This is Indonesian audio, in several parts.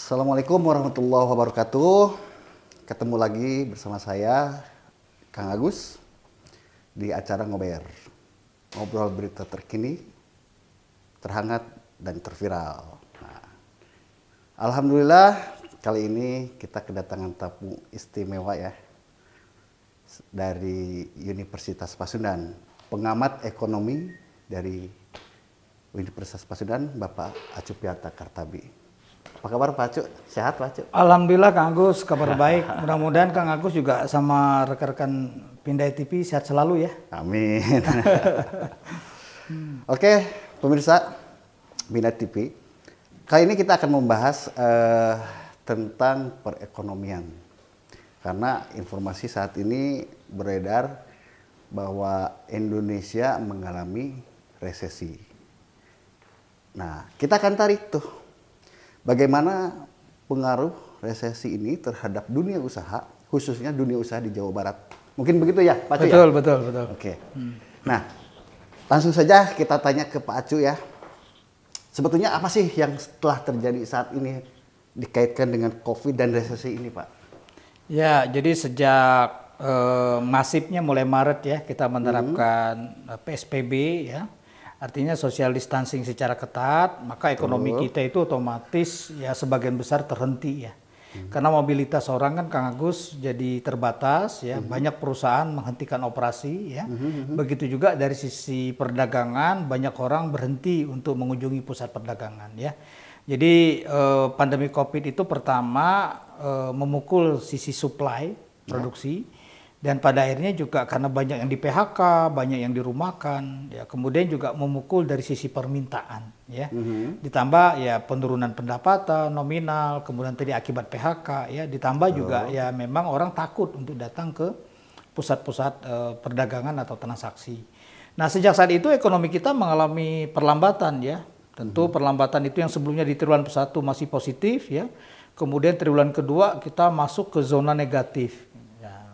Assalamualaikum warahmatullahi wabarakatuh. Ketemu lagi bersama saya, Kang Agus, di acara Ngober. Ngobrol berita terkini, terhangat, dan terviral. Nah, Alhamdulillah, kali ini kita kedatangan tamu istimewa ya, dari Universitas Pasundan. Pengamat ekonomi dari Universitas Pasundan, Bapak Acupiata Kartabi. Apa kabar Pak Acu? Sehat Pak Acu? Alhamdulillah Kang Agus, kabar baik. Mudah-mudahan Kang Agus juga sama rekan-rekan Pindai TV sehat selalu ya. Amin. Oke, pemirsa Pindai TV. Kali ini kita akan membahas tentang perekonomian. Karena informasi saat ini beredar bahwa Indonesia mengalami resesi. Nah, kita akan tarik tuh. Bagaimana pengaruh resesi ini terhadap dunia usaha, khususnya dunia usaha di Jawa Barat. Mungkin begitu ya, Pak Acu ya? Betul. Oke. Nah, langsung saja kita tanya ke Pak Acu ya. Sebetulnya apa sih yang setelah terjadi saat ini dikaitkan dengan COVID dan resesi ini, Pak? Ya, jadi sejak masifnya mulai Maret ya kita menerapkan PSBB ya. Artinya social distancing secara ketat, maka ekonomi kita itu otomatis ya sebagian besar terhenti ya. Karena mobilitas orang kan Kang Agus jadi terbatas ya, banyak perusahaan menghentikan operasi ya. Begitu juga dari sisi perdagangan, banyak orang berhenti untuk mengunjungi pusat perdagangan ya. Jadi pandemi Covid itu pertama memukul sisi supply produksi. Dan pada akhirnya juga karena banyak yang di PHK, banyak yang dirumahkan, ya kemudian juga memukul dari sisi permintaan, ya. Ditambah ya penurunan pendapatan nominal, kemudian tadi akibat PHK, ya. Ditambah juga ya memang orang takut untuk datang ke pusat-pusat perdagangan atau transaksi. Nah sejak saat itu ekonomi kita mengalami perlambatan, ya. Tentu perlambatan itu yang sebelumnya di triwulan 1 masih positif, ya. Kemudian triwulan kedua kita masuk ke zona negatif.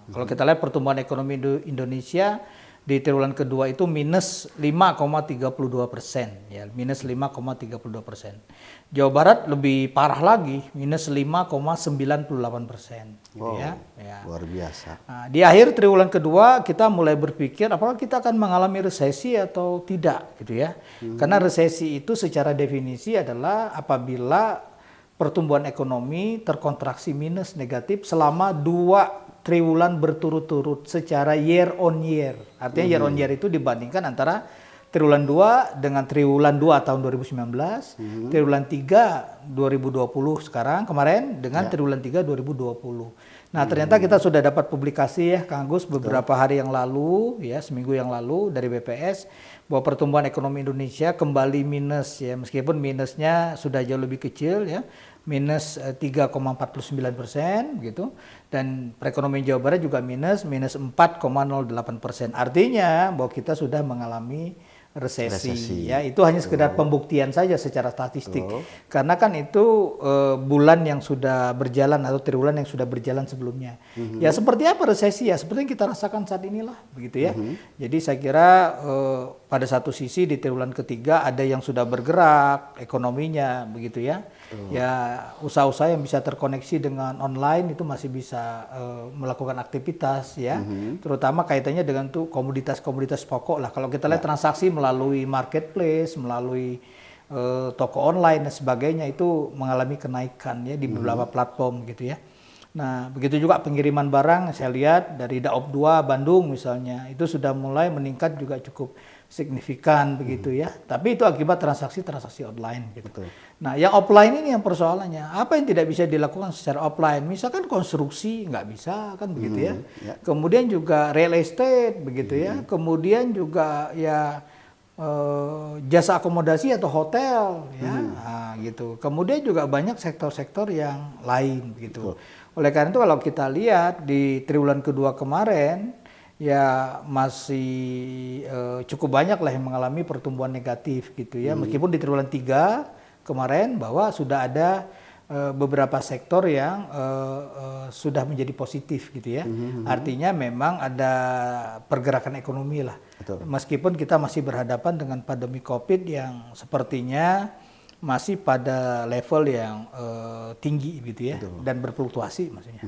Kalau kita lihat pertumbuhan ekonomi Indonesia di triwulan kedua itu minus 5,32%, ya minus 5,32%. Jawa Barat lebih parah lagi, minus 5,98%. Wow, ya. Luar biasa. Nah, di akhir triwulan kedua kita mulai berpikir apakah kita akan mengalami resesi atau tidak, gitu ya. Karena resesi itu secara definisi adalah apabila pertumbuhan ekonomi terkontraksi minus negatif selama 2 triwulan berturut-turut secara year on year. Artinya year on year itu dibandingkan antara triwulan 2 dengan triwulan 2 tahun 2019, triwulan 3 2020 sekarang kemarin dengan triwulan 3 2020. Nah, ternyata kita sudah dapat publikasi ya Kang Agus beberapa hari yang lalu ya, seminggu yang lalu dari BPS bahwa pertumbuhan ekonomi Indonesia kembali minus ya, meskipun minusnya sudah jauh lebih kecil ya. Minus 3,49% gitu, dan perekonomian Jawa Barat juga minus 4,08%. Artinya bahwa kita sudah mengalami resesi. Ya itu hanya sekedar pembuktian saja secara statistik. Karena kan itu bulan yang sudah berjalan atau triwulan yang sudah berjalan sebelumnya. Ya seperti apa resesi ya? Seperti yang kita rasakan saat inilah, begitu ya. Jadi saya kira pada satu sisi di triwulan ketiga ada yang sudah bergerak ekonominya, begitu ya. Ya usaha-usaha yang bisa terkoneksi dengan online itu masih bisa melakukan aktivitas ya. Terutama kaitannya dengan tuh komoditas-komoditas pokok lah. Kalau kita lihat transaksi melalui marketplace, melalui toko online dan sebagainya itu mengalami kenaikan ya di beberapa platform gitu ya. Nah, begitu juga pengiriman barang saya lihat dari Daop 2 Bandung misalnya itu sudah mulai meningkat juga cukup signifikan begitu ya. Tapi itu akibat transaksi-transaksi online gitu. Betul. Nah, yang offline ini yang persoalannya. Apa yang tidak bisa dilakukan secara offline? Misalkan konstruksi nggak bisa kan begitu ya. Kemudian juga real estate begitu ya. Kemudian juga ya jasa akomodasi atau hotel ya. Nah, gitu. Kemudian juga banyak sektor-sektor yang lain gitu. Oleh karena itu kalau kita lihat di triwulan kedua kemarin ya masih cukup banyak lah yang mengalami pertumbuhan negatif gitu ya. Meskipun di triwulan 3 kemarin bahwa sudah ada beberapa sektor yang sudah menjadi positif gitu ya. Artinya memang ada pergerakan ekonomi lah. Betul. Meskipun kita masih berhadapan dengan pandemi Covid yang sepertinya masih pada level yang tinggi gitu ya, dan berfluktuasi maksudnya.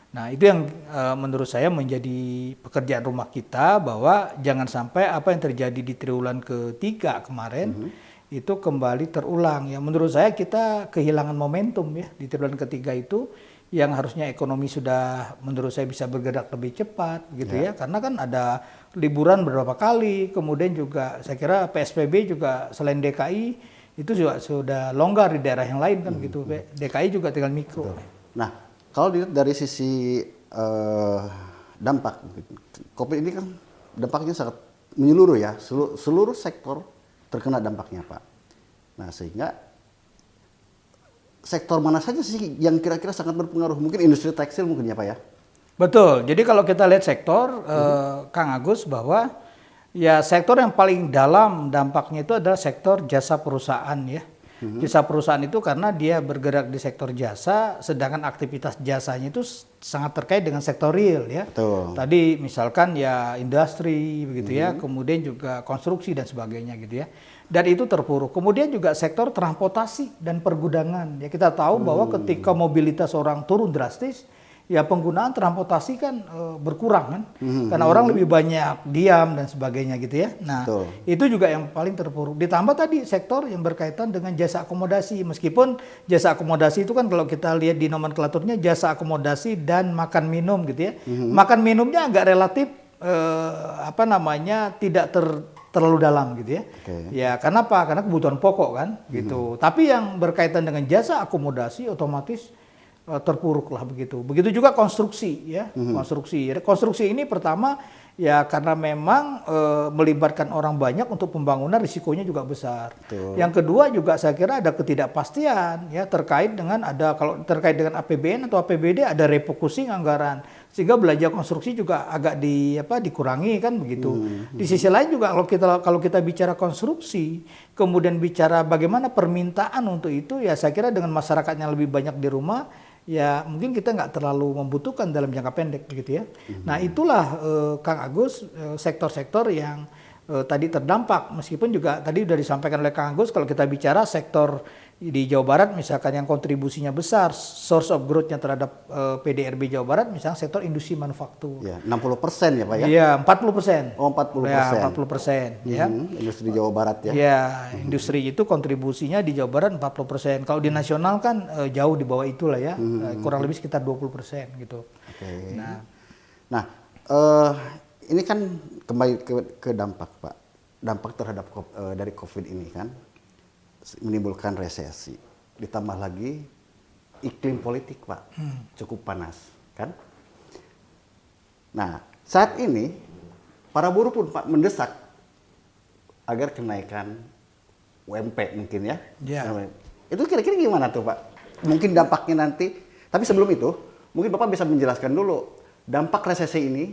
Nah itu yang menurut saya menjadi pekerjaan rumah kita, bahwa jangan sampai apa yang terjadi di triwulan ketiga kemarin itu kembali terulang. Ya menurut saya kita kehilangan momentum ya di triwulan ketiga itu, yang harusnya ekonomi sudah menurut saya bisa bergerak lebih cepat gitu ya, karena kan ada liburan beberapa kali, kemudian juga saya kira PSBB juga selain DKI itu juga sudah longgar di daerah yang lain kan gitu. DKI juga tinggal mikro. Nah, kalau dilihat dari sisi dampak, COVID ini kan dampaknya sangat menyeluruh ya, seluruh sektor terkena dampaknya Pak. Nah sehingga sektor mana saja sih yang kira-kira sangat berpengaruh? Mungkin industri tekstil mungkin ya Pak ya? Betul, jadi kalau kita lihat sektor, Kang Agus, bahwa ya sektor yang paling dalam dampaknya itu adalah sektor jasa perusahaan ya. Jasa perusahaan itu karena dia bergerak di sektor jasa, sedangkan aktivitas jasanya itu sangat terkait dengan sektor real ya. Betul. Tadi misalkan ya industri begitu ya, kemudian juga konstruksi dan sebagainya gitu ya. Dan itu terpuruk. Kemudian juga sektor transportasi dan pergudangan. Ya kita tahu bahwa ketika mobilitas orang turun drastis, ya penggunaan transportasi kan berkurang kan, karena orang lebih banyak diam dan sebagainya gitu ya. Nah itu juga yang paling terpuruk. Ditambah tadi sektor yang berkaitan dengan jasa akomodasi, meskipun jasa akomodasi itu kan kalau kita lihat di nomenklaturnya jasa akomodasi dan makan minum gitu ya. Makan minumnya agak relatif tidak terlalu dalam gitu ya. Ya karena apa? Karena kebutuhan pokok kan gitu. Tapi yang berkaitan dengan jasa akomodasi otomatis terpuruk lah begitu. Begitu juga konstruksi ya, konstruksi ini pertama ya karena memang melibatkan orang banyak untuk pembangunan, risikonya juga besar. Yang kedua juga saya kira ada ketidakpastian ya terkait dengan kalau terkait dengan APBN atau APBD ada refocusing anggaran, sehingga belanja konstruksi juga agak dikurangi kan begitu. Di sisi lain juga kalau kita bicara konstruksi, kemudian bicara bagaimana permintaan untuk itu, ya saya kira dengan masyarakatnya lebih banyak di rumah, ya mungkin kita nggak terlalu membutuhkan dalam jangka pendek gitu ya. Nah itulah Kang Agus sektor-sektor yang tadi terdampak, meskipun juga tadi sudah disampaikan oleh Kang Agus, kalau kita bicara sektor di Jawa Barat misalkan yang kontribusinya besar, source of growth-nya terhadap PDRB Jawa Barat, misalnya sektor industri manufaktur. Ya, 60% ya Pak ya? Iya, 40%. Oh, 40%. Ya, 40%. Ya. Industri Jawa Barat ya? Ya, industri itu kontribusinya di Jawa Barat 40%. Kalau di nasional kan jauh di bawah itulah ya, kurang lebih sekitar 20% gitu. Nah, ini kan kembali ke dampak Pak. Dampak terhadap dari COVID ini kan menimbulkan resesi. Ditambah lagi iklim politik Pak, cukup panas kan. Nah, saat ini para buruh pun Pak mendesak agar kenaikan UMP mungkin ya. Itu kira-kira gimana tuh Pak? Mungkin dampaknya nanti, tapi sebelum itu mungkin Bapak bisa menjelaskan dulu dampak resesi ini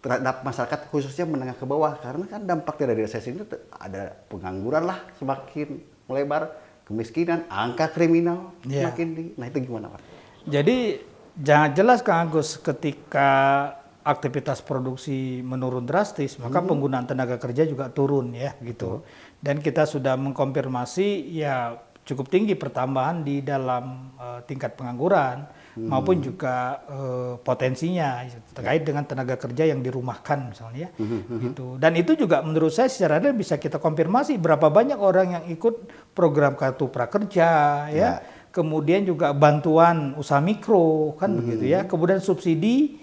terhadap masyarakat khususnya menengah ke bawah, karena kan dampak dari resesi ini ada pengangguran lah semakin melebar, kemiskinan, angka kriminal semakin tinggi. Nah itu gimana Pak? Jadi jangan jelas Kang Agus, ketika aktivitas produksi menurun drastis, maka penggunaan tenaga kerja juga turun ya gitu. Dan kita sudah mengkonfirmasi ya cukup tinggi pertambahan di dalam tingkat pengangguran maupun juga potensinya terkait dengan tenaga kerja yang dirumahkan misalnya gitu. Dan itu juga menurut saya secara real bisa kita konfirmasi berapa banyak orang yang ikut program kartu prakerja ya. Kemudian juga bantuan usaha mikro kan begitu ya. Kemudian subsidi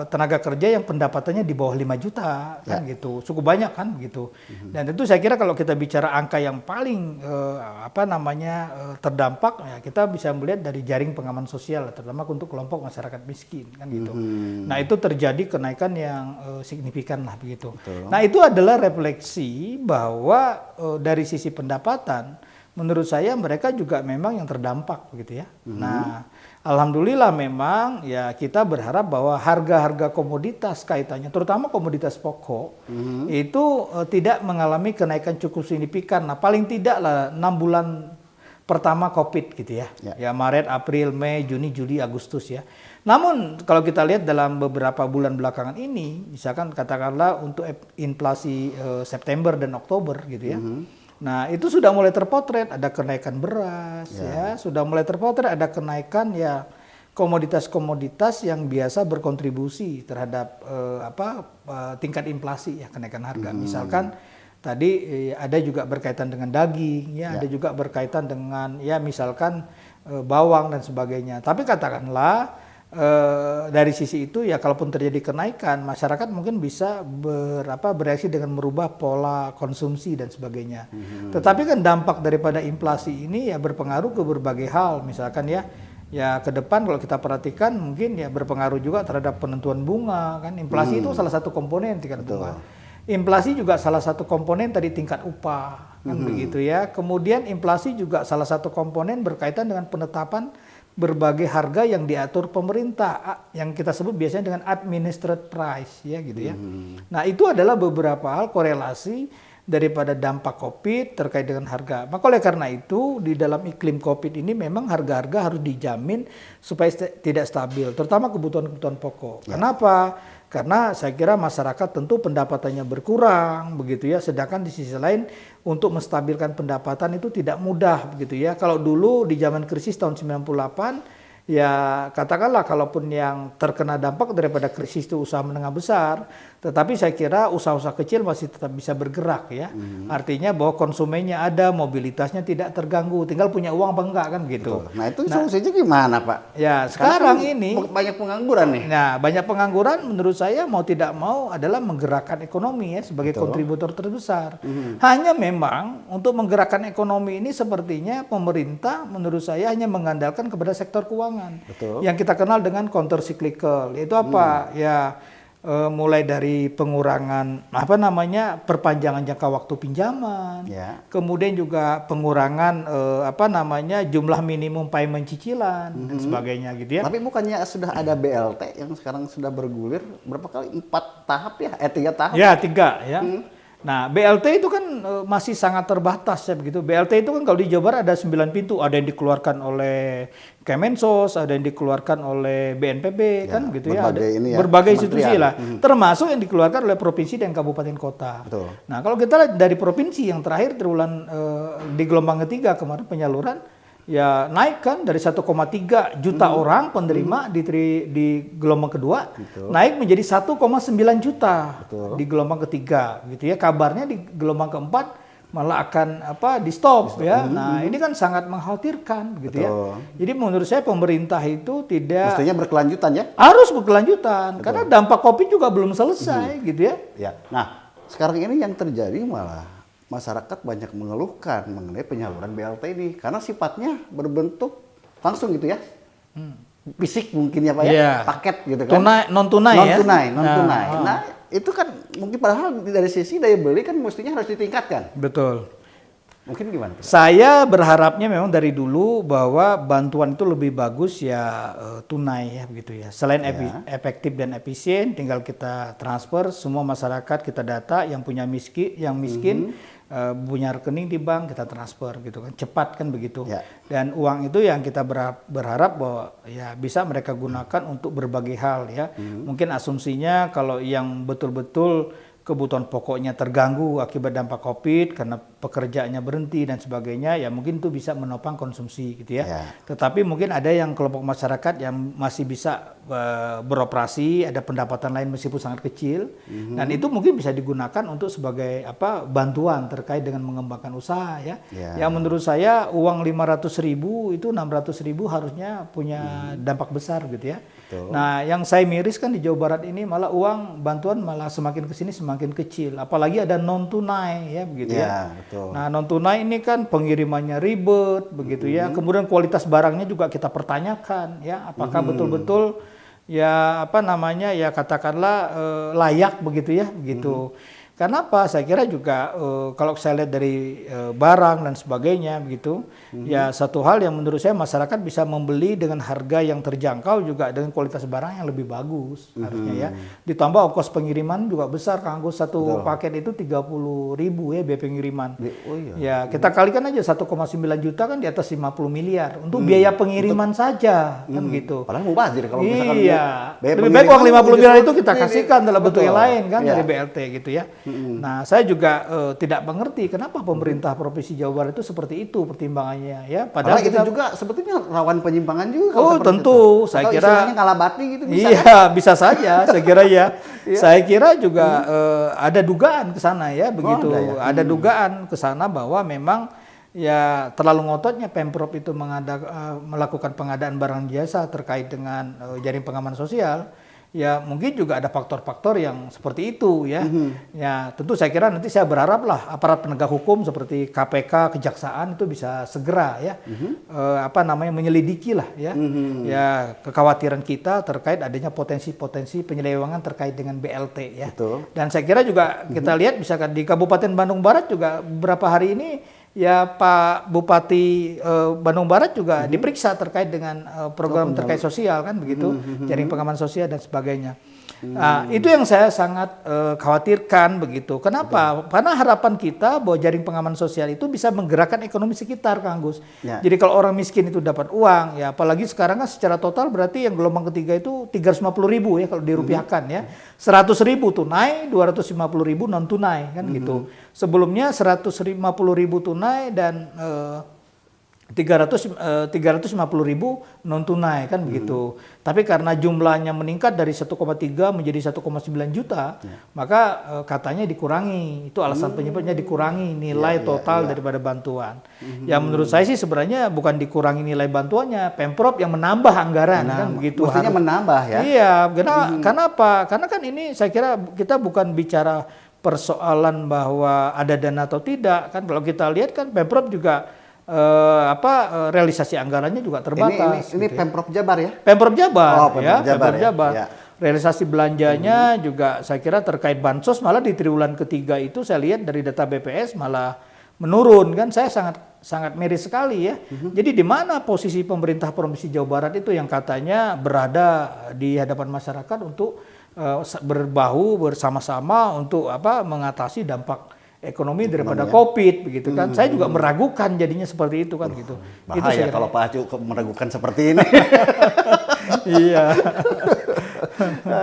tenaga kerja yang pendapatannya di bawah 5 juta kan gitu, cukup banyak kan gitu. Dan tentu saya kira kalau kita bicara angka yang paling terdampak ya kita bisa melihat dari jaring pengaman sosial, terutama untuk kelompok masyarakat miskin kan gitu. Nah itu terjadi kenaikan yang signifikan lah begitu. Nah itu adalah refleksi bahwa dari sisi pendapatan menurut saya mereka juga memang yang terdampak begitu ya. Nah alhamdulillah memang ya kita berharap bahwa harga-harga komoditas kaitannya, terutama komoditas pokok, itu tidak mengalami kenaikan cukup signifikan. Nah paling tidak lah 6 bulan pertama COVID gitu ya. Ya Maret, April, Mei, Juni, Juli, Agustus ya. Namun kalau kita lihat dalam beberapa bulan belakangan ini, misalkan katakanlah untuk inflasi September dan Oktober gitu ya. Nah, itu sudah mulai terpotret, ada kenaikan beras, ya, sudah mulai terpotret ada kenaikan ya komoditas-komoditas yang biasa berkontribusi terhadap tingkat inflasi ya, kenaikan harga. Misalkan tadi ada juga berkaitan dengan daging, ya, ada juga berkaitan dengan ya misalkan bawang dan sebagainya. Tapi katakanlah dari sisi itu ya kalaupun terjadi kenaikan, masyarakat mungkin bisa bereaksi dengan merubah pola konsumsi dan sebagainya. Tetapi kan dampak daripada inflasi ini ya berpengaruh ke berbagai hal, misalkan ya ke depan kalau kita perhatikan mungkin ya berpengaruh juga terhadap penentuan bunga kan. Inflasi itu salah satu komponen tingkat bunga. Inflasi juga salah satu komponen tadi tingkat upah kan begitu ya. Kemudian inflasi juga salah satu komponen berkaitan dengan penetapan berbagai harga yang diatur pemerintah yang kita sebut biasanya dengan administered price ya gitu ya. Nah, itu adalah beberapa hal korelasi daripada dampak Covid terkait dengan harga. Maka oleh karena itu di dalam iklim Covid ini memang harga-harga harus dijamin supaya tidak stabil, terutama kebutuhan-kebutuhan pokok. Kenapa? Karena saya kira masyarakat tentu pendapatannya berkurang begitu ya, sedangkan di sisi lain untuk menstabilkan pendapatan itu tidak mudah begitu ya. Kalau dulu di zaman krisis tahun 98 ya katakanlah kalaupun yang terkena dampak daripada krisis itu usaha menengah besar, tetapi saya kira usaha-usaha kecil masih tetap bisa bergerak ya. Artinya bahwa konsumennya ada, mobilitasnya tidak terganggu, tinggal punya uang apa enggak kan gitu. Betul. Nah, itu solusinya gimana, Pak? Ya, sekarang kan ini banyak pengangguran nih. Nah, banyak pengangguran menurut saya mau tidak mau adalah menggerakkan ekonomi ya sebagai kontributor terbesar. Hanya memang untuk menggerakkan ekonomi ini sepertinya pemerintah menurut saya hanya mengandalkan kepada sektor keuangan. Yang kita kenal dengan counter cyclical. Yaitu apa? Ya mulai dari pengurangan perpanjangan jangka waktu pinjaman, kemudian juga pengurangan jumlah minimum payment cicilan dan sebagainya gitu ya. Tapi bukannya sudah ada BLT yang sekarang sudah bergulir berapa kali? 4 tahap ya? 3 tahap? Ya 3 ya. Nah, BLT itu kan masih sangat terbatas ya begitu. BLT itu kan kalau di Jawa Barat ada 9 pintu, ada yang dikeluarkan oleh Kemensos, ada yang dikeluarkan oleh BNPB kan gitu ya. Berbagai institusi lah. Termasuk yang dikeluarkan oleh provinsi dan kabupaten kota. Betul. Nah, kalau kita lihat dari provinsi yang terakhir triwulan di gelombang ketiga kemarin penyaluran ya naik kan dari 1,3 juta orang penerima di gelombang kedua, naik menjadi 1,9 juta di gelombang ketiga gitu ya. Kabarnya di gelombang keempat malah akan di stop ya. Nah, ini kan sangat mengkhawatirkan gitu ya. Jadi menurut saya pemerintah itu tidak mestinya berkelanjutan ya. Harus berkelanjutan karena dampak Covid juga belum selesai gitu ya. Ya. Nah, sekarang ini yang terjadi malah masyarakat banyak mengeluhkan mengenai penyaluran BLT ini karena sifatnya berbentuk langsung gitu ya, fisik mungkin ya Pak ya, paket gitu kan, non tunai. Nah itu kan mungkin padahal dari sisi daya beli kan mestinya harus ditingkatkan. Betul. Mungkin gimana? Saya berharapnya memang dari dulu bahwa bantuan itu lebih bagus ya tunai ya begitu ya. Selain efektif dan efisien, tinggal kita transfer semua masyarakat kita data yang miskin punya rekening di bank kita transfer gitu kan, cepat kan begitu. Dan uang itu yang kita berharap bahwa ya bisa mereka gunakan untuk berbagai hal ya. Mungkin asumsinya kalau yang betul-betul kebutuhan pokoknya terganggu akibat dampak Covid karena pekerjaannya berhenti dan sebagainya, ya mungkin itu bisa menopang konsumsi gitu ya. Tetapi mungkin ada yang kelompok masyarakat yang masih bisa beroperasi, ada pendapatan lain meskipun sangat kecil, dan itu mungkin bisa digunakan untuk sebagai bantuan terkait dengan mengembangkan usaha ya. Yang menurut saya uang 500.000 itu 600.000 harusnya punya dampak besar gitu ya. Nah, yang saya miris kan di Jawa Barat ini malah uang bantuan malah semakin kesini semakin kecil, apalagi ada non tunai ya begitu ya. Nah, non tunai ini kan pengirimannya ribet begitu ya. Kemudian kualitas barangnya juga kita pertanyakan ya, apakah betul-betul ya katakanlah layak begitu ya begitu. Karena apa? Saya kira juga kalau saya lihat dari barang dan sebagainya begitu, ya satu hal yang menurut saya masyarakat bisa membeli dengan harga yang terjangkau juga dengan kualitas barang yang lebih bagus harusnya ya. Ditambah ongkos pengiriman juga besar, Kang Agus, satu paket itu 30.000 ya biaya pengiriman. Ya kita kalikan aja 1,9 juta kan di atas 50 miliar untuk biaya pengiriman saja kan gitu. Padahal mubazir kalau misalkan lebih baik uang 50 miliar itu kita kasihkan dalam bentuk yang lain kan dari BLT gitu ya. Nah, saya juga tidak mengerti kenapa pemerintah Provinsi Jawa Barat itu seperti itu pertimbangannya ya. Padahal itu juga sebetulnya rawan penyimpangan juga. Oh, seperti tentu. Itu. Saya atau kira istilahnya ngalabati gitu bisa. Iya, kan? Bisa saja. Saya kira ya. Saya kira juga ada dugaan ke sana ya, begitu. Ada dugaan ke sana bahwa memang ya terlalu ngototnya Pemprov itu melakukan pengadaan barang jasa terkait dengan jaring pengaman sosial. Ya mungkin juga ada faktor-faktor yang seperti itu ya. Ya tentu saya kira nanti saya berharap lah aparat penegak hukum seperti KPK, Kejaksaan itu bisa segera ya menyelidiki lah ya. Ya kekhawatiran kita terkait adanya potensi-potensi penyelewengan terkait dengan BLT ya. Betul. Dan saya kira juga kita lihat misalkan di Kabupaten Bandung Barat juga beberapa hari ini ya Pak Bupati Bandung Barat juga diperiksa terkait dengan program terkait sosial kan begitu, jaring pengaman sosial dan sebagainya. Nah, itu yang saya sangat khawatirkan begitu. Kenapa? Karena harapan kita bahwa jaring pengaman sosial itu bisa menggerakkan ekonomi sekitar, Kang Gus. Ya. Jadi kalau orang miskin itu dapat uang, ya apalagi sekarang kan secara total berarti yang gelombang ketiga itu 350.000 ya kalau dirupiahkan ya. 100.000 tunai, 250.000 non tunai kan gitu. Sebelumnya 150.000 tunai dan 350.000 non tunai kan begitu. Tapi karena jumlahnya meningkat dari 1,3 menjadi 1,9 juta, maka katanya dikurangi. Itu alasan penyebabnya dikurangi nilai total daripada bantuan. Ya menurut saya sih sebenarnya bukan dikurangi nilai bantuannya, Pemprov yang menambah anggaran kan begitu. Mestinya menambah ya. Iya, kenapa? Karena kan ini saya kira kita bukan bicara persoalan bahwa ada dana atau tidak kan. Kalau kita lihat kan Pemprov juga realisasi anggarannya juga terbatas. Ini Pemprov Jabar ya? Pemprov Jabar, Pemprov Jabar. Ya. Realisasi belanjanya juga saya kira terkait bansos malah di triwulan ketiga itu saya lihat dari data BPS malah menurun kan. Saya sangat miris sekali ya. Jadi di mana posisi pemerintah Provinsi Jawa Barat itu yang katanya berada di hadapan masyarakat untuk berbahu bersama-sama untuk mengatasi dampak ekonomi daripada COVID begitu kan. Saya juga meragukan jadinya seperti itu kan gitu. Bahaya itu kalau Pak Acu meragukan seperti ini. Iya.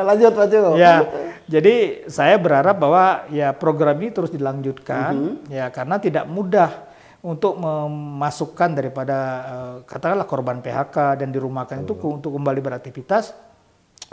Lanjut Pak Acu. Ya. Jadi saya berharap bahwa ya program ini terus dilanjutkan ya karena tidak mudah untuk memasukkan daripada katakanlah korban PHK dan dirumahkan itu untuk kembali beraktivitas.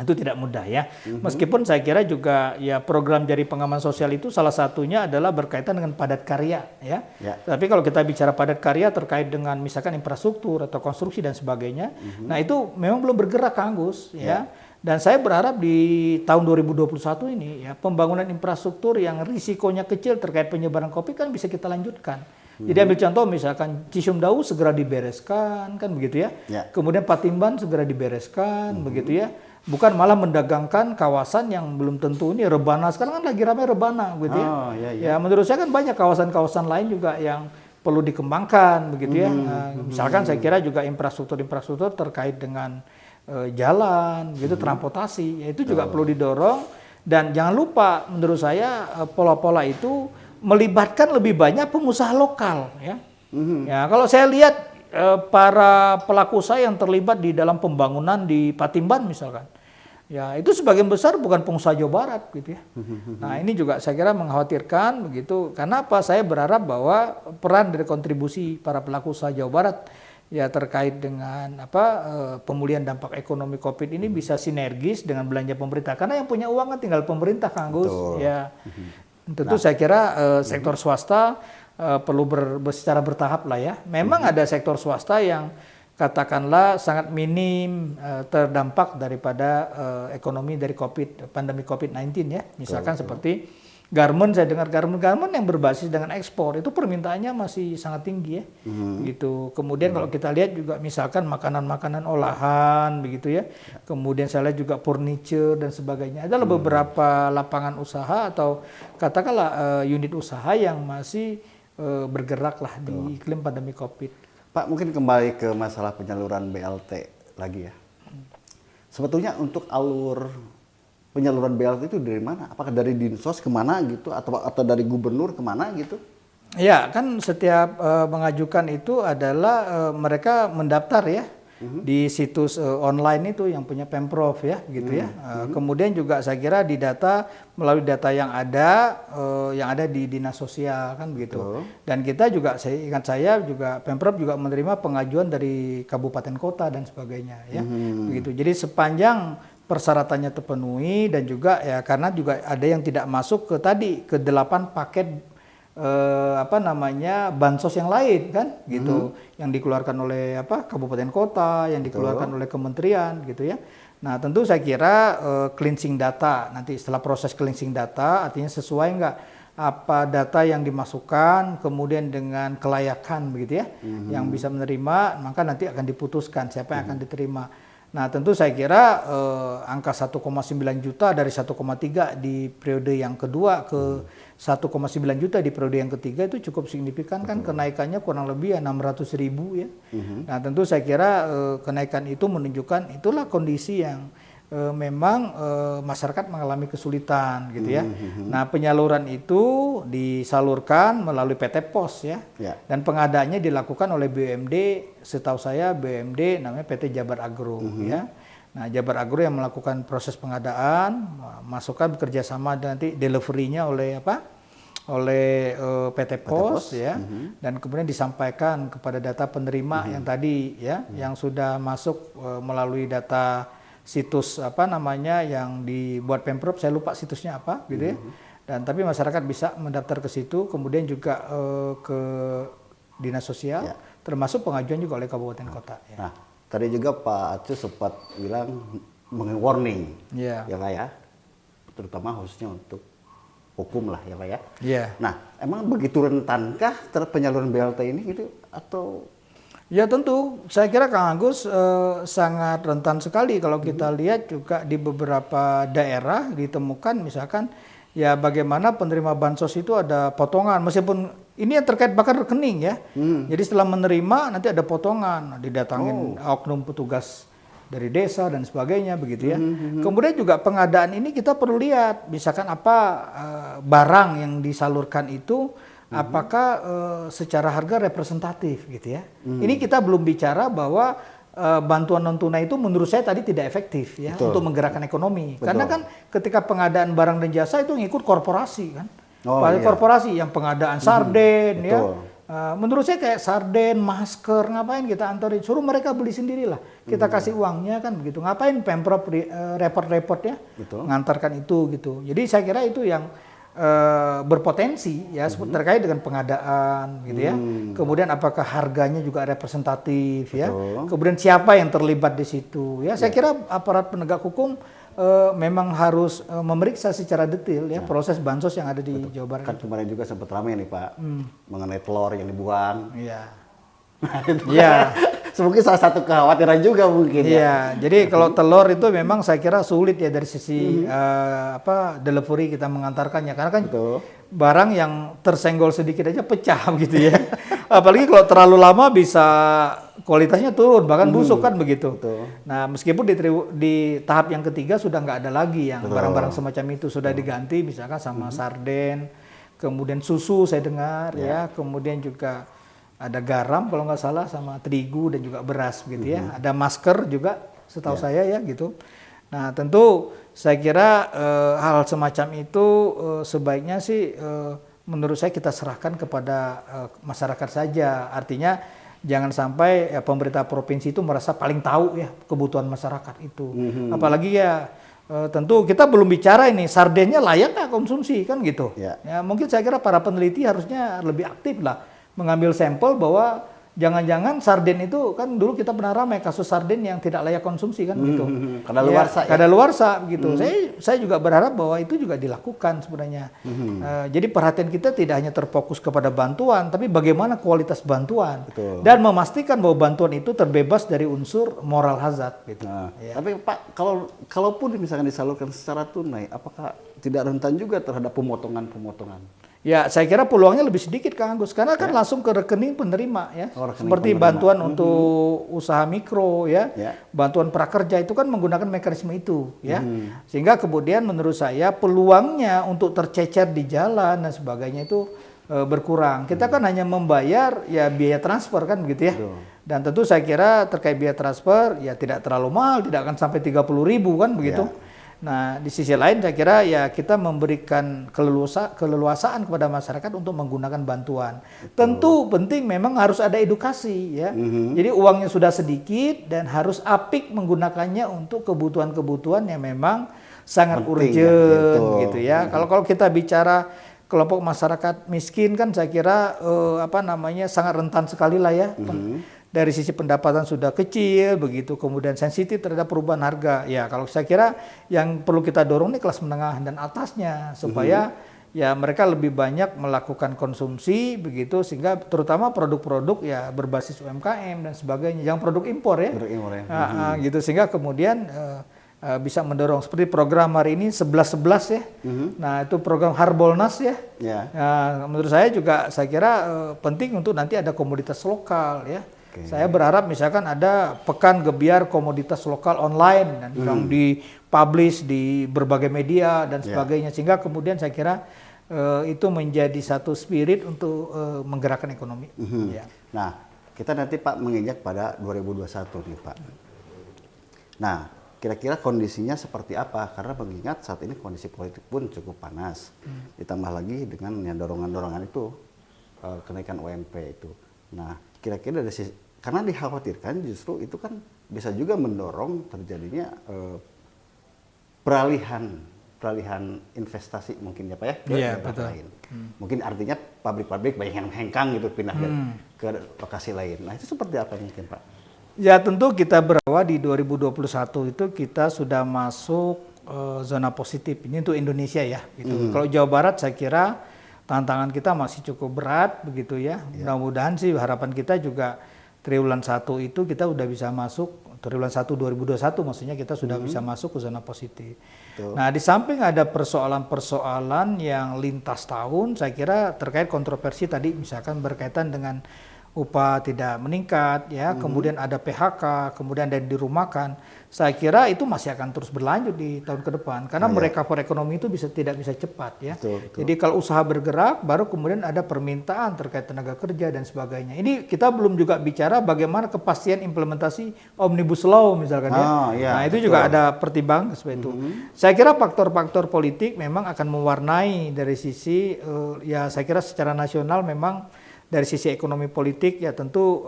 Itu tidak mudah ya. Meskipun saya kira juga ya program jaring pengaman sosial itu salah satunya adalah berkaitan dengan padat karya ya. Tapi kalau kita bicara padat karya terkait dengan misalkan infrastruktur atau konstruksi dan sebagainya, nah itu memang belum bergerak Kang Gus ya. Dan saya berharap di tahun 2021 ini ya pembangunan infrastruktur yang risikonya kecil terkait penyebaran Covid kan bisa kita lanjutkan. Jadi ambil contoh misalkan Cisumdawu segera dibereskan kan begitu ya. Kemudian Patimban segera dibereskan begitu ya. Bukan malah mendagangkan kawasan yang belum tentu ini rebana. Sekarang kan lagi ramai rebana gitu ya. Ya menurut saya kan banyak kawasan-kawasan lain juga yang perlu dikembangkan begitu ya. Misalkan saya kira juga infrastruktur terkait dengan jalan gitu, transportasi, ya itu juga perlu didorong. Dan jangan lupa menurut saya pola-pola itu melibatkan lebih banyak pengusaha lokal ya. Ya kalau saya lihat para pelaku usaha yang terlibat di dalam pembangunan di Patimban misalkan, ya itu sebagian besar bukan pengusaha Jawa Barat gitu ya. Nah ini juga saya kira mengkhawatirkan begitu. Karena apa? Saya berharap bahwa peran dari kontribusi para pelaku usaha Jawa Barat ya terkait dengan pemulihan dampak ekonomi COVID ini bisa sinergis dengan belanja pemerintah. Karena yang punya uang kan tinggal pemerintah Kang Gus. Ya tentu saya kira sektor swasta perlu secara bertahap lah ya. Memang ada sektor swasta yang katakanlah sangat minim terdampak daripada ekonomi dari pandemi COVID-19 ya. Misalkan seperti garment, saya dengar garment yang berbasis dengan ekspor itu permintaannya masih sangat tinggi ya. Gitu. Kemudian kalau kita lihat juga misalkan makanan-makanan olahan begitu ya. Kemudian saya lihat juga furniture dan sebagainya. Ada beberapa lapangan usaha atau katakanlah unit usaha yang masih bergerak lah di iklim pandemi COVID. Pak, mungkin kembali ke masalah penyaluran BLT lagi ya. Sebetulnya untuk alur penyaluran BLT itu dari mana? Apakah dari Dinsos kemana gitu, atau dari gubernur kemana gitu? Ya, kan setiap mengajukan itu adalah mereka mendaftar ya. di situs online itu yang punya Pemprov ya, gitu ya. Kemudian juga saya kira didata melalui data yang ada di dinas sosial kan begitu. Dan kita juga, saya juga Pemprov juga menerima pengajuan dari kabupaten kota dan sebagainya ya, begitu. Jadi sepanjang persyaratannya terpenuhi dan juga ya karena juga ada yang tidak masuk ke 8 paket bansos yang lain kan gitu, yang dikeluarkan oleh kabupaten kota, yang dikeluarkan oleh kementerian gitu ya. Nah tentu saya kira cleansing data nanti setelah proses cleansing data artinya sesuai nggak apa data yang dimasukkan kemudian dengan kelayakan begitu ya, yang bisa menerima, maka nanti akan diputuskan siapa yang akan diterima. Nah tentu saya kira angka 1,9 juta dari 1,3 di periode yang kedua ke 1,9 juta di periode yang ketiga itu cukup signifikan kan, kenaikannya kurang lebih 600.000 ya. Nah tentu saya kira kenaikan itu menunjukkan itulah kondisi yang memang masyarakat mengalami kesulitan gitu ya. Nah penyaluran itu disalurkan melalui PT Pos ya. Dan pengadaannya dilakukan oleh BUMD, setahu saya BUMD namanya PT Jabar Agro ya. Nah Jabar Agro yang melakukan proses pengadaan, masukkan bekerja sama nanti delivery-nya oleh PT Pos ya. Dan kemudian disampaikan kepada data penerima yang tadi ya, yang sudah masuk melalui data situs yang dibuat Pemprov, saya lupa situsnya apa gitu ya. Dan tapi masyarakat bisa mendaftar ke situ, kemudian juga ke dinas sosial, termasuk pengajuan juga oleh kabupaten kota. Ya. Nah, tadi juga Pak Acu sempat bilang warning, ya Pak ya, terutama khususnya untuk hukum lah ya Pak ya. Nah, emang begitu rentankah terhadap penyaluran BLT ini gitu atau? Ya tentu, saya kira Kang Agus sangat rentan sekali kalau kita lihat juga di beberapa daerah ditemukan misalkan ya bagaimana penerima bansos itu ada potongan, meskipun ini yang terkait bahkan rekening ya. Jadi setelah menerima nanti ada potongan, didatangin oknum petugas dari desa dan sebagainya begitu ya. Kemudian juga pengadaan ini kita perlu lihat, misalkan barang yang disalurkan itu apakah secara harga representatif gitu ya. Ini kita belum bicara bahwa bantuan non tunai itu menurut saya tadi tidak efektif ya untuk menggerakkan ekonomi. Karena kan ketika pengadaan barang dan jasa itu ngikut korporasi kan. Korporasi yang pengadaan sarden ya. Menurut saya kayak sarden, masker, ngapain kita antarin? Suruh mereka beli sendirilah. Kita kasih uangnya kan begitu. Ngapain Pemprov repot-repot ya ngantarkan itu gitu. Jadi saya kira itu yang berpotensi ya terkait dengan pengadaan gitu ya. Kemudian apakah harganya juga representatif ya. Kemudian siapa yang terlibat di situ ya. Saya kira aparat penegak hukum memang harus memeriksa secara detail ya proses bansos yang ada di Jawa Barat. Kan kemarin juga sempat ramai nih Pak mengenai telur yang dibuang. Iya. Mungkin salah satu kekhawatiran juga mungkin ya. Jadi kalau telur itu memang saya kira sulit ya dari sisi delivery kita mengantarkannya karena kan barang yang tersenggol sedikit aja pecah gitu ya. Apalagi kalau terlalu lama bisa kualitasnya turun bahkan busuk kan begitu. Nah meskipun di tahap yang ketiga sudah nggak ada lagi yang barang-barang semacam itu sudah diganti misalkan sama sarden, kemudian susu saya dengar ya, kemudian juga ada garam kalau nggak salah sama terigu dan juga beras gitu ya. Ada masker juga setahu saya ya gitu. Nah tentu saya kira hal semacam itu sebaiknya sih menurut saya kita serahkan kepada masyarakat saja. Artinya jangan sampai pemerintah provinsi itu merasa paling tahu ya kebutuhan masyarakat itu. Apalagi ya tentu kita belum bicara ini sardennya layak nggak konsumsi kan gitu. Ya mungkin saya kira para peneliti harusnya lebih aktif lah mengambil sampel bahwa jangan-jangan sarden itu kan dulu kita pernah ramai kasus sarden yang tidak layak konsumsi kan gitu. Kadaluarsa gitu. Saya juga berharap bahwa itu juga dilakukan sebenarnya. Jadi perhatian kita tidak hanya terfokus kepada bantuan tapi bagaimana kualitas bantuan dan memastikan bahwa bantuan itu terbebas dari unsur moral hazard gitu. Tapi Pak kalaupun misalkan disalurkan secara tunai apakah tidak rentan juga terhadap pemotongan? Ya, saya kira peluangnya lebih sedikit Kang Agus karena kan langsung ke rekening penerima ya. Seperti bantuan untuk usaha mikro ya. Bantuan prakerja itu kan menggunakan mekanisme itu ya. Sehingga kemudian menurut saya peluangnya untuk tercecer di jalan dan sebagainya itu berkurang. Kita kan hanya membayar ya biaya transfer kan begitu ya. Dan tentu saya kira terkait biaya transfer ya tidak terlalu mahal, tidak akan sampai 30.000 kan begitu. Ya. Nah, di sisi lain saya kira ya kita memberikan keleluasaan kepada masyarakat untuk menggunakan bantuan. Tentu penting memang harus ada edukasi ya. Jadi uangnya sudah sedikit dan harus apik menggunakannya untuk kebutuhan-kebutuhan yang memang sangat urgent gitu ya. Kalau kita bicara kelompok masyarakat miskin kan saya kira sangat rentan sekali lah ya. Dari sisi pendapatan sudah kecil, begitu kemudian sensitif terhadap perubahan harga. Ya kalau saya kira yang perlu kita dorong nih kelas menengah dan atasnya supaya ya mereka lebih banyak melakukan konsumsi begitu sehingga terutama produk-produk ya berbasis UMKM dan sebagainya, jangan produk impor ya. Berimpor ya. Gitu sehingga kemudian bisa mendorong seperti program hari ini 11-11 ya. Nah, itu program Harbolnas ya. Nah, menurut saya juga saya kira penting untuk nanti ada komoditas lokal ya. Saya berharap misalkan ada pekan gebiar komoditas lokal online dan yang dipublish di berbagai media dan sebagainya sehingga kemudian saya kira itu menjadi satu spirit untuk menggerakkan ekonomi. Ya. Nah, kita nanti Pak menginjak pada 2021 nih Pak. Nah, kira-kira kondisinya seperti apa? Karena mengingat saat ini kondisi politik pun cukup panas. Ditambah lagi dengan ya, dorongan-dorongan itu kenaikan UMP itu. Nah, kira-kira dari sisi, karena dikhawatirkan justru itu kan bisa juga mendorong terjadinya peralihan investasi mungkin ya Pak ya ke daerah lain. Mungkin artinya pabrik-pabrik banyak yang hengkang gitu pindah ke lokasi lain. Nah itu seperti apa mungkin Pak? Ya tentu kita berawal di 2021 itu kita sudah masuk zona positif ini untuk Indonesia ya. Gitu. Kalau Jawa Barat saya kira tantangan kita masih cukup berat begitu ya. Mudah-mudahan sih harapan kita juga triwulan 1 itu kita udah bisa masuk, triwulan 1 2021 maksudnya kita sudah bisa masuk ke zona positif. Betul. Nah di samping ada persoalan-persoalan yang lintas tahun, saya kira terkait kontroversi tadi misalkan berkaitan dengan upah tidak meningkat, ya, kemudian ada PHK, kemudian ada yang dirumahkan. Saya kira itu masih akan terus berlanjut di tahun ke depan, karena recover ekonomi itu tidak bisa cepat, ya. Betul. Jadi kalau usaha bergerak, baru kemudian ada permintaan terkait tenaga kerja dan sebagainya. Ini kita belum juga bicara bagaimana kepastian implementasi Omnibus Law misalkan, ya. Nah itu juga ada pertimbangan seperti itu. Saya kira faktor-faktor politik memang akan mewarnai dari sisi, ya saya kira secara nasional memang. Dari sisi ekonomi politik ya tentu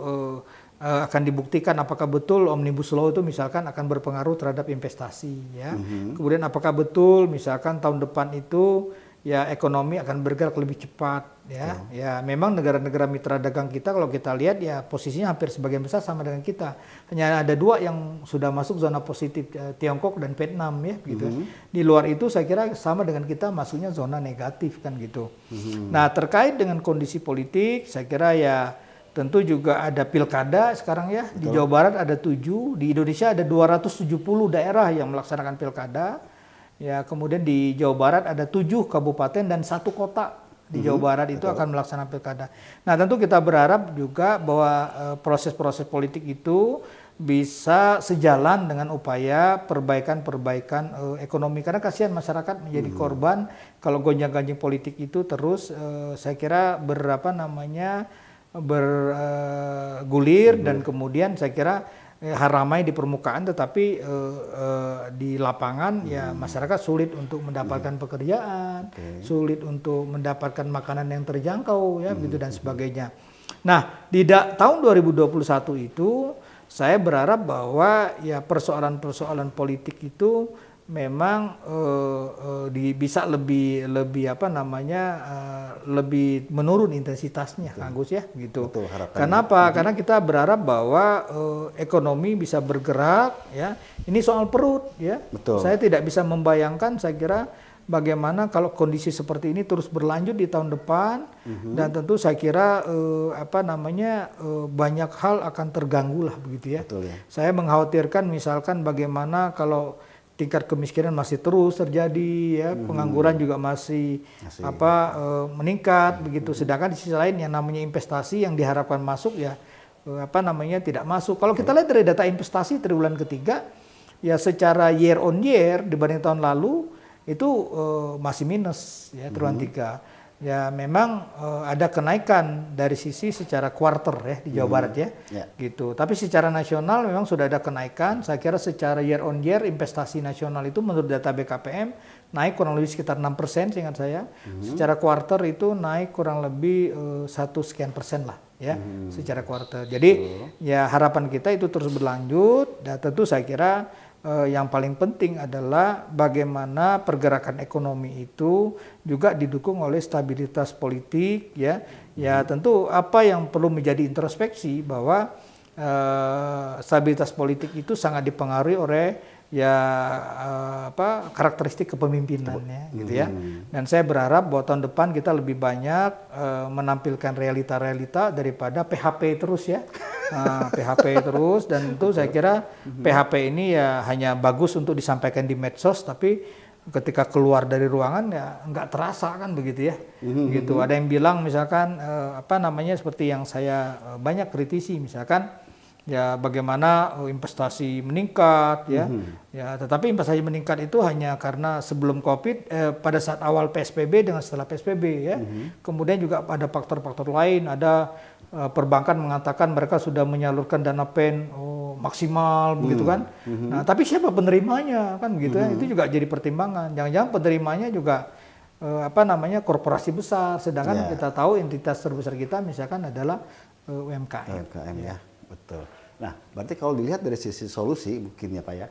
akan dibuktikan apakah betul Omnibus Law itu misalkan akan berpengaruh terhadap investasi ya. Kemudian apakah betul misalkan tahun depan itu ya ekonomi akan bergerak lebih cepat ya. Ya memang negara-negara mitra dagang kita kalau kita lihat ya posisinya hampir sebagian besar sama dengan kita. Hanya ada 2 yang sudah masuk zona positif, Tiongkok dan Vietnam ya gitu. Di luar itu saya kira sama dengan kita masuknya zona negatif kan gitu. Nah, terkait dengan kondisi politik saya kira ya tentu juga ada pilkada sekarang ya. Di Jawa Barat ada 7, di Indonesia ada 270 daerah yang melaksanakan pilkada. Ya, kemudian di Jawa Barat ada 7 kabupaten dan 1 kota di Jawa Barat itu akan melaksanakan pilkada. Nah, tentu kita berharap juga bahwa proses-proses politik itu bisa sejalan dengan upaya perbaikan ekonomi. Karena kasihan masyarakat menjadi korban kalau gonjang-ganjing politik itu terus saya kira bergulir dan kemudian saya kira ramai di permukaan tetapi di lapangan ya masyarakat sulit untuk mendapatkan pekerjaan, sulit untuk mendapatkan makanan yang terjangkau ya begitu dan sebagainya. Nah, di tahun 2021 itu saya berharap bahwa ya persoalan-persoalan politik itu memang bisa lebih lebih menurun intensitasnya, Kang Agus ya gitu. Betul, Kenapa? Karena kita berharap bahwa ekonomi bisa bergerak ya. Ini soal perut ya. Betul. Saya tidak bisa membayangkan saya kira bagaimana kalau kondisi seperti ini terus berlanjut di tahun depan dan tentu saya kira banyak hal akan terganggu lah begitu ya. Betul, ya. Saya mengkhawatirkan misalkan bagaimana kalau tingkat kemiskinan masih terus terjadi ya, pengangguran juga masih meningkat begitu. Sedangkan di sisi lain yang namanya investasi yang diharapkan masuk ya tidak masuk. Kalau kita lihat dari data investasi triwulan ketiga ya secara year on year dibanding tahun lalu itu masih minus ya triwulan 3. ya memang ada kenaikan dari sisi secara kuarter ya di Jawa Barat ya, gitu. Tapi secara nasional memang sudah ada kenaikan. Saya kira secara year on year investasi nasional itu menurut data BKPM naik kurang lebih sekitar 6% seingat saya. Secara kuarter itu naik kurang lebih 1% lah ya, secara kuarter. Jadi ya harapan kita itu terus berlanjut. Dan tentu saya kira yang paling penting adalah bagaimana pergerakan ekonomi itu juga didukung oleh stabilitas politik ya. Ya tentu apa yang perlu menjadi introspeksi bahwa stabilitas politik itu sangat dipengaruhi oleh ya karakteristik kepemimpinannya gitu ya. Dan saya berharap bahwa tahun depan kita lebih banyak menampilkan realita-realita daripada PHP terus ya. PHP terus, dan itu saya kira PHP ini ya hanya bagus untuk disampaikan di medsos, tapi ketika keluar dari ruangan ya nggak terasa kan begitu ya. Gitu. Ada yang bilang misalkan seperti yang saya banyak kritisi misalkan ya bagaimana investasi meningkat ya. Ya, tetapi investasi meningkat itu hanya karena sebelum Covid pada saat awal PSBB dengan setelah PSBB ya. Kemudian juga ada faktor-faktor lain, ada perbankan mengatakan mereka sudah menyalurkan dana PEN maksimal begitu kan. Nah, tapi siapa penerimanya kan begitu ya. Itu juga jadi pertimbangan. Jangan-jangan penerimanya juga korporasi besar, sedangkan kita tahu entitas terbesar kita misalkan adalah UMKM. UMKM ya. Betul. Nah, berarti kalau dilihat dari sisi solusi mungkin ya Pak ya,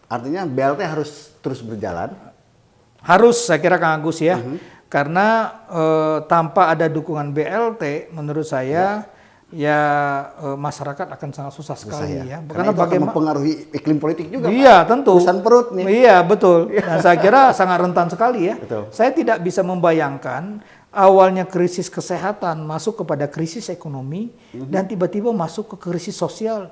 artinya BLT harus terus berjalan. Harus, saya kira Kang Agus ya, karena tanpa ada dukungan BLT, menurut saya masyarakat akan sangat susah sekali ya. Karena itu akan mempengaruhi iklim politik juga. Iya, Pak. tentu. Urusan perut nih. Iya, betul. Nah, saya kira sangat rentan sekali ya. Betul. Saya tidak bisa membayangkan awalnya krisis kesehatan masuk kepada krisis ekonomi dan tiba-tiba masuk ke krisis sosial.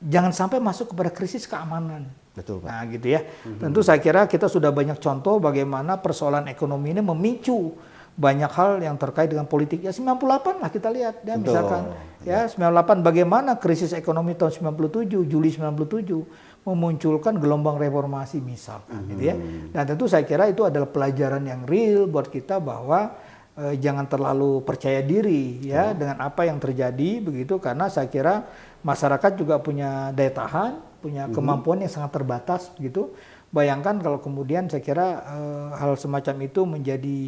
Jangan sampai masuk kepada krisis keamanan. Betul, Pak. Nah, gitu ya. Tentu saya kira kita sudah banyak contoh bagaimana persoalan ekonomi ini memicu banyak hal yang terkait dengan politik. Ya 98 lah kita lihat ya, misalkan ya 98 bagaimana krisis ekonomi tahun 97, Juli 97 memunculkan gelombang reformasi misalkan gitu ya. Dan tentu saya kira itu adalah pelajaran yang real buat kita bahwa jangan terlalu percaya diri ya dengan apa yang terjadi begitu, karena saya kira masyarakat juga punya daya tahan, punya kemampuan yang sangat terbatas begitu. Bayangkan kalau kemudian saya kira hal semacam itu menjadi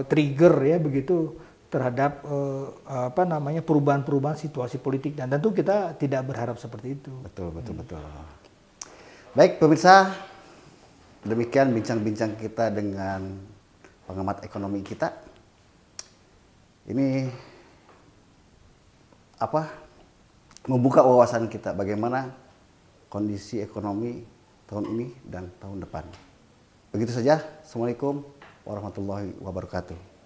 trigger ya begitu terhadap perubahan-perubahan situasi politik, dan tentu kita tidak berharap seperti itu. Betul. Baik pemirsa, demikian bincang-bincang kita dengan pengamat ekonomi kita. Ini membuka wawasan kita bagaimana kondisi ekonomi tahun ini dan tahun depan. Begitu saja. Assalamualaikum warahmatullahi wabarakatuh.